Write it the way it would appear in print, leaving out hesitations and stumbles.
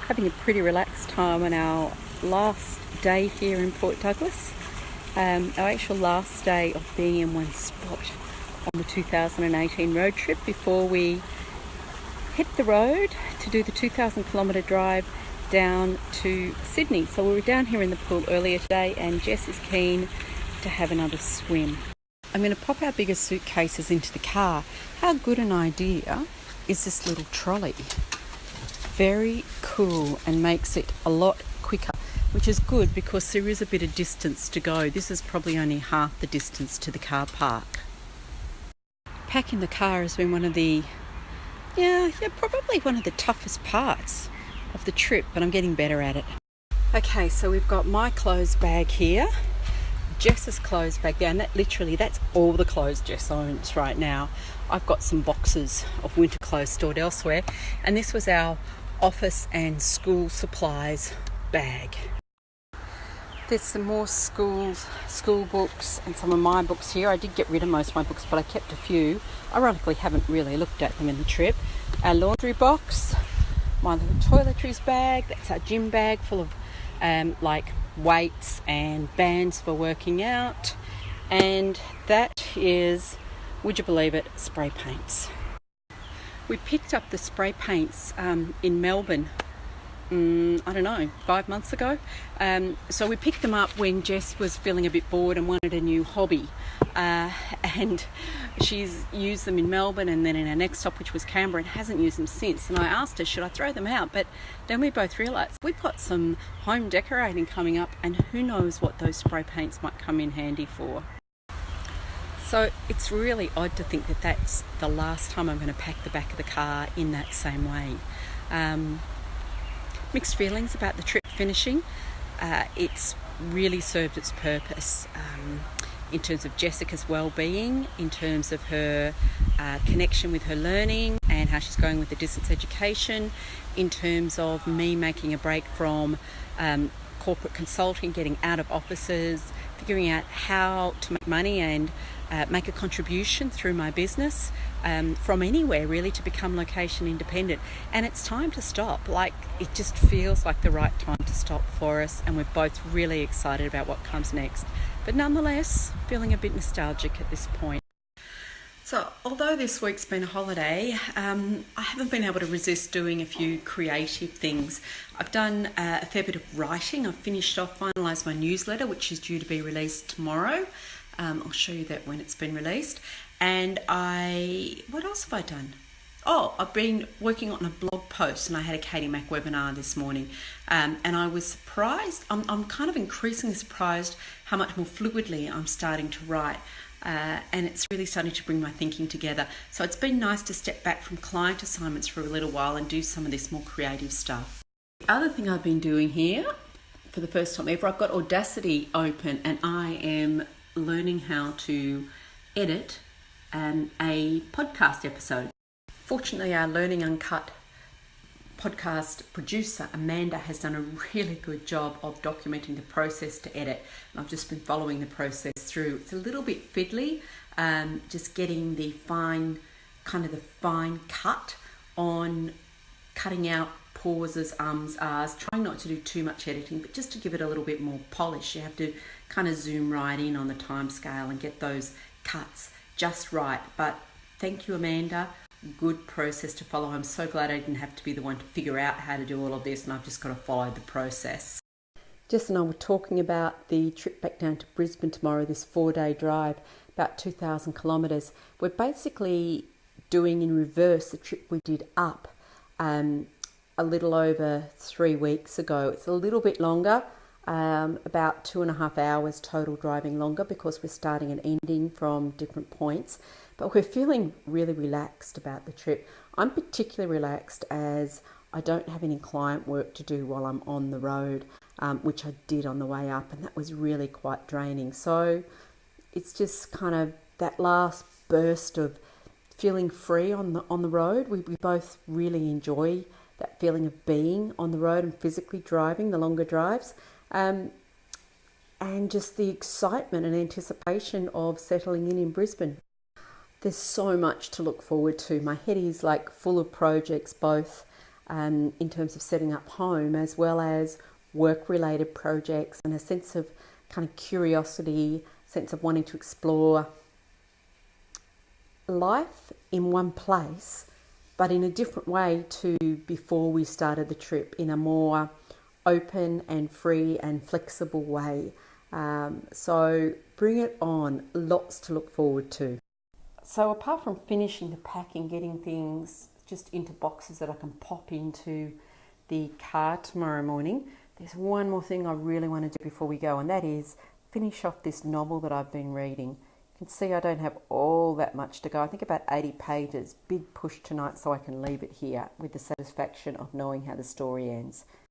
having a pretty relaxed time on our last day here in Port Douglas. Our actual last day of being in one spot on the 2018 road trip before we hit the road to do the 2,000 kilometre drive down to Sydney. So we were down here in the pool earlier today and Jess is keen to have another swim. I'm going to pop our biggest suitcases into the car. How good an idea is this little trolley? Very cool and makes it a lot quicker, which is good because there is a bit of distance to go. This is probably only half the distance to the car park. Packing the car has been one of the, probably one of the toughest parts of the trip, but I'm getting better at it. Okay, so we've got my clothes bag here, Jess's clothes bag there, and that's all the clothes Jess owns right now. I've got some boxes of winter clothes stored elsewhere, and this was our office and school supplies bag. There's some more school books and some of my books here. I did get rid of most of my books, but I kept a few. Ironically, haven't really looked at them in the trip. Our laundry box, my little toiletries bag, that's our gym bag full of weights and bands for working out. And that is, would you believe it, spray paints. We picked up the spray paints in Melbourne, 5 months ago. So we picked them up when Jess was feeling a bit bored and wanted a new hobby. And she's used them in Melbourne and then in our next stop, which was Canberra, and hasn't used them since. And I asked her, should I throw them out? But then we both realised we've got some home decorating coming up, and who knows what those spray paints might come in handy for. So it's really odd to think that that's the last time I'm going to pack the back of the car in that same way. Mixed feelings about the trip finishing. It's really served its purpose in terms of Jessica's well-being, in terms of her connection with her learning and how she's going with the distance education, in terms of me making a break from corporate consulting, getting out of offices, figuring out how to make money and make a contribution through my business from anywhere, really, to become location independent. And it's time to stop. It just feels like the right time to stop for us, and we're both really excited about what comes next. But nonetheless, feeling a bit nostalgic at this point. So although this week's been a holiday, I haven't been able to resist doing a few creative things. I've done a fair bit of writing. I've finalised my newsletter, which is due to be released tomorrow. I'll show you that when it's been released. And what else have I done? I've been working on a blog post, and I had a Katie Mack webinar this morning. And I was surprised. I'm kind of increasingly surprised how much more fluidly I'm starting to write. And it's really starting to bring my thinking together. So it's been nice to step back from client assignments for a little while and do some of this more creative stuff. The other thing I've been doing here, for the first time ever, I've got Audacity open, and I am learning how to edit a podcast episode. Fortunately, our Learning Uncut podcast producer, Amanda, has done a really good job of documenting the process to edit. And I've just been following the process through. It's a little bit fiddly, just getting the fine cut on cutting out pauses, ums, ahs, trying not to do too much editing, but just to give it a little bit more polish. You have to kind of zoom right in on the time scale and get those cuts just right. But thank you, Amanda. Good process to follow. I'm so glad I didn't have to be the one to figure out how to do all of this, and I've just got to follow the process. Jess and I were talking about the trip back down to Brisbane tomorrow, this 4-day drive, about 2,000 kilometres. We're basically doing in reverse the trip we did up a little over 3 weeks ago. It's a little bit longer, about 2.5 hours total driving longer, because we're starting and ending from different points. But we're feeling really relaxed about the trip. I'm particularly relaxed as I don't have any client work to do while I'm on the road, which I did on the way up, and that was really quite draining. So it's just kind of that last burst of feeling free on the road. We both really enjoy that feeling of being on the road and physically driving the longer drives, and just the excitement and anticipation of settling in Brisbane. There's so much to look forward to. My head is full of projects, both in terms of setting up home, as well as work-related projects, and a sense of kind of curiosity, sense of wanting to explore life in one place, but in a different way to before we started the trip, in a more open and free and flexible way. So bring it on, lots to look forward to. So apart from finishing the packing, getting things just into boxes that I can pop into the car tomorrow morning, there's one more thing I really want to do before we go, and that is finish off this novel that I've been reading. You can see I don't have all that much to go. I think about 80 pages. Big push tonight so I can leave it here with the satisfaction of knowing how the story ends.